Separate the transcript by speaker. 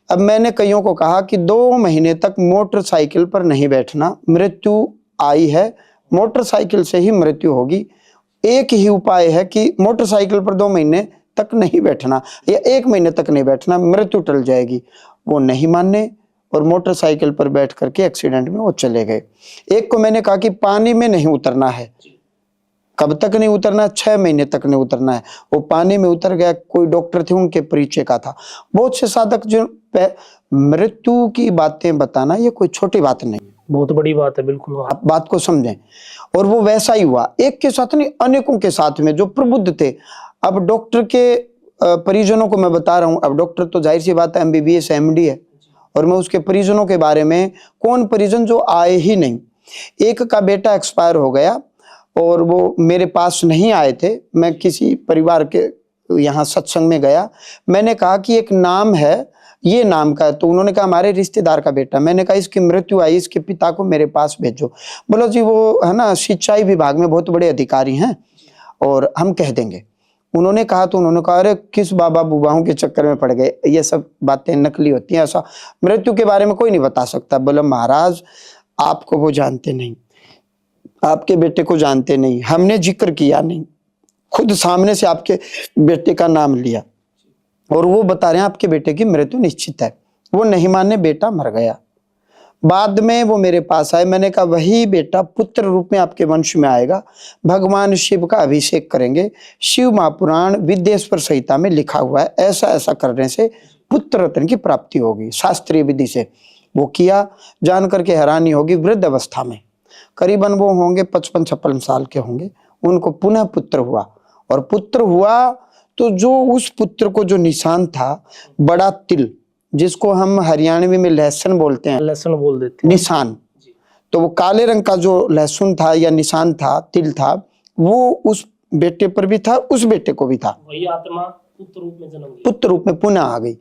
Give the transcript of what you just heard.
Speaker 1: अब मैंने कईयों को कहा कि 2 महीने तक मोटरसाइकिल पर नहीं बैठना, मृत्यु आई है, मोटरसाइकिल से ही मृत्यु होगी। एक ही उपाय है कि मोटरसाइकिल पर 2 महीने तक नहीं बैठना या 1 महीने तक नहीं बैठना, मृत्यु टल जाएगी। वो नहीं माने और मोटरसाइकिल पर बैठ करके एक्सीडेंट में वो चले गए। एक को मैंने कहा कि पानी में नहीं उतरना है। कब तक नहीं उतरना? 6 महीने तक नहीं उतरना है। वो पानी में उतर गया, कोई डॉक्टर थे, उनके परिचय का था। बहुत से साधक जो मृत्यु की बातें बताना ये कोई छोटी बात नहीं,
Speaker 2: बहुत बड़ी बात है। बिल्कुल
Speaker 1: आप बात को समझें। और वो वैसा ही हुआ, एक के साथ नहीं अनेकों के साथ में जो प्रबुद्ध थे। अब डॉक्टर के परिजनों को मैं बता रहा हूं, अब डॉक्टर तो जाहिर सी बात है MBBS MD है, और मैं उसके परिजनों के बारे में, कौन परिजन जो आए ही नहीं। एक का बेटा एक्सपायर हो गया और वो मेरे पास नहीं आए थे। मैं किसी परिवार के यहाँ सत्संग में गया, मैंने कहा कि एक नाम है, ये नाम का है, तो उन्होंने कहा हमारे रिश्तेदार का बेटा। मैंने कहा इसकी मृत्यु आई, इसके पिता को मेरे पास भेजो। बोलो जी वो है ना सिंचाई विभाग में बहुत बड़े अधिकारी हैं और हम कह देंगे। उन्होंने कहा तो उन्होंने कहा अरे किस बाबा बुबाओं के चक्कर में पड़ गए, ये सब बातें नकली होती हैं, ऐसा मृत्यु के बारे में कोई नहीं बता सकता। बोला महाराज आपको वो जानते नहीं, आपके बेटे को जानते नहीं, हमने जिक्र किया नहीं, खुद सामने से आपके बेटे का नाम लिया और वो बता रहे हैं आपके बेटे की मृत्यु निश्चित है। वो नहीं माने, बेटा मर गया। बाद में वो मेरे पास आए, मैंने कहा वही बेटा पुत्र रूप में आपके वंश में आएगा, भगवान शिव का अभिषेक करेंगे। शिव महापुराण विद्येश्वर संहिता में लिखा हुआ है, ऐसा ऐसा करने से पुत्र रत्न की प्राप्ति होगी शास्त्रीय विधि से। वो किया, जान करके हैरानी होगी, वृद्ध अवस्था में करीबन वो होंगे 55-56 साल के होंगे, उनको पुनः पुत्र हुआ। और पुत्र हुआ तो जो उस पुत्र को जो निशान था, बड़ा तिल, जिसको हम हरियाणवी में लहसुन बोलते हैं,
Speaker 2: लहसुन बोल देते हैं,
Speaker 1: निशान, तो वो काले रंग का जो लहसुन था या निशान था, तिल था, वो उस बेटे पर भी था, उस बेटे को भी था।
Speaker 2: वही आत्मा पुत्र रूप में जन्म लिया,
Speaker 1: पुत्र रूप में पुनः आ गई।